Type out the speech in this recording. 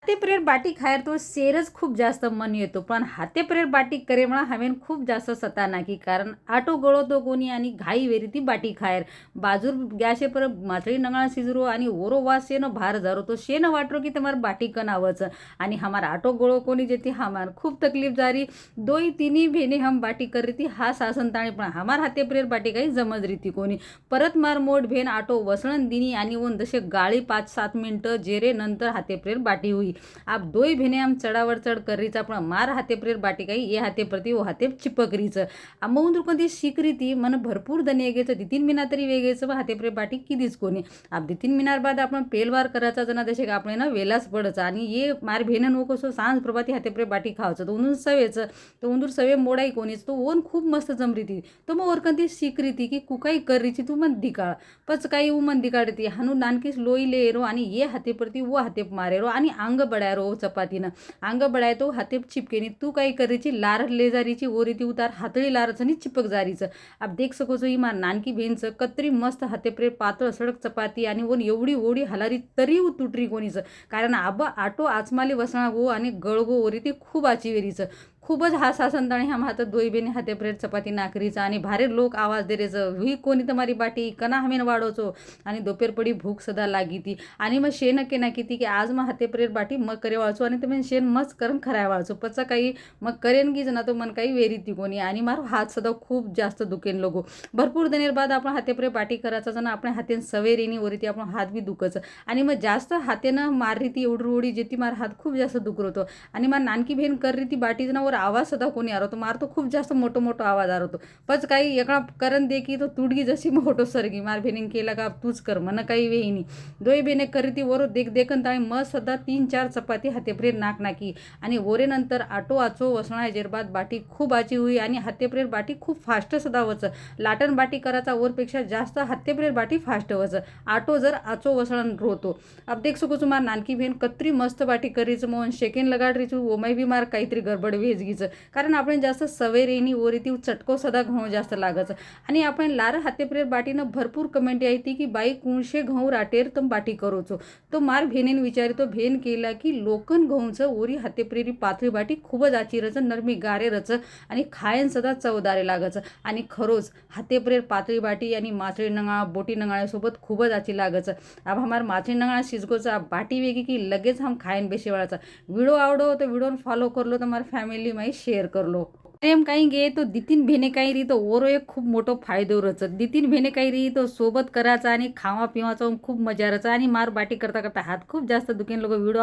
हाते प्रेर बाटी खायर तो शेरच खूप जास्त मन येतो, पण हाते प्रेर बाटी करे म्हणा हवेन खूप जास्त सता नाकी, कारण आटो गळो तो कोणी आणि घाई वेरी ती बाटी खायर बाजूर गॅसे पर माथळी नंगाळा शिजरो आणि ओरो वास शेन भार जारो तो शेन वाटरो की तुम्हार बाटी कन आवच आणि हमार आटो गळो कोणी जेती हमार खूप तकलीफ जारी दोई तिनी भेने हम बाटी कर रही थी हा सासन ताणी, पण हमार हाते प्रेर बाटी काही जमज रीती कोणी परत मार मोठ भेन आटो वसळण दिनी आणि ओन जसे गाळी 5-7 मिनटं जेरे नंतर हाते प्रेर बाटी हुई। आप दोई भेने हम चढ़ावर चढ़ कर रही पण मार हाते प्रेर बाटी काही ये हाते प्रति वो हाते चिपक रहीच मग कोणती शिक रीती मन भरपूर दने गेचं 2-3 मिना तरी वेगेचं हाते प्रेर बाटी किदीच कोणी आप 2-3 मिनार बाद आपण पेलवार करायचा जना जसे का आपण ना वेलाच पडचं आणि ये मार भेन नो कसो सांज प्रभाती हाते प्रेर बाटी खावचं तो उंदूर सवेचं तो उंदूर सवे मोडाई कोणीच तो ओन खूप मस्त जमरी ती तो मग वरकंती शिक रीती की कुकाई कर रही तू मन दिकाळ पच काही उ मन दिकाळती हानू नानकीस लोई लेरो आणि ये हाते प्रति वो हाते मारेरो आणि अंग बडायरो चपातीनं अंग बडाय तो हाते चिपकेनी तू काही करीची लार ले जारीची ओरीती उतार हातळी लारच आणि चिपक जारीचं आप देख सकोचो ही मार नानकी भेनचं कत्री मस्त हाते प्रेर पातळ सडक चपाती आणि ओन एवढी ओढी हलारी तरी तुटरी कोणीचं कारण आबा आटो आचमाले वसणा गो आणि गळगो ओरी ती खूप आची वेरीचं खूपच हा सासंताणी हम हातात दोई बेने हाते प्रेर चपाती नाकरीचा आणि भारे लोक आवाज देरेचं हुई कोणी तुम्हारी बाटी कना हमेन वाढवचो आणि दोपेर पडी भूक सदा लागी ती आणि मग शेन के ना किती की आज मग हाते प्रेर बाटी मग करे वाळचो आणि तुम्ही शेन मस्त करून खराय वाळचो पचा काही मग करेन की जना तो मन काही वेरी ती कोणी आणि मारो हात सदा खूप जास्त दुखेन लोगो भरपूर दिनेर बाद आपण हाते प्रेर बाटी करायचा जना आपण हातेन सवेरीनी वरीती आपण हात बी दुखचं आणि मग जास्त हातेनं माररी ती एवढी ओढी जेती मार हात खूप जास्त दुखरतो आणि मग नानकी भेन कर री ती बाटी जना वर आवाज सुद्धा कोणी आरो तो मारतो खूप जास्त मोठो आवाज आरो तो पच काही एका करण दे की तो तुडगी जशी मोठो सरगी मार भेनीन केला का तूच कर मन काही वेहीनी दोई बेने करी ती वरो देखन ताळी मस्त सदा 3-4 चपाती हाते प्रेर नाकी आणि वरे नंतर आटो आचो वसणा जेरबाद बाटी खूप आची हुई आणि हाते प्रेर बाटी खूप फास्ट सदा वच लाटण बाटी करायचा वरपेक्षा जास्त हाते प्रेर बाटी फास्ट वच आटो जर आचो वसळण रोतो अब देख सको मार नानकी भेन कत्री मस्त बाटी करीच मोहन शेकेन लगाड रीचू ओमाई बी मार काहीतरी गडबड वेजगीचं कारण आपण जास्त सवेरेनी ओरीती चटको सदा घाव जास्त लागच आणि आपण लार हाते प्रेर बाटीनं भरपूर कमेंट यायती की बाई कुणशे घाव राटेर तम बाटी करोचो तो मार भेनेन विचारी तो भेन केला की लोकन घाऊचं ओरी हाते प्रेरी पातळी बाटी खूपच आचिरच नरमी गारे रच आणि खायन सदा चवदारे लागच आणि खरोच हाते प्रेर पातळी बाटी आणि माथळी नंगाळा बोटी नंगाळ्यासोबत खूपच आची लागच अब हमार माथळी नंगाळा शिजकोचा बाटी वेगी की लगेच हम खायन बेशेवाळाचा व्हिडिओ आवडो तो व्हिडिओ फॉलो करलो तर मार फॅमिली माही शेअर करलो प्रेम काही गे तो 2-3 भेने काही री तो ओरो एक खूप मोठो फायदो रच 2-3 भेने काही री तो सोबत करायचा आणि खावा पिवाचा खूप मजा रचा आणि मार बाटी करता करता हात खूप जास्त दुखेन लोक व्हिडिओ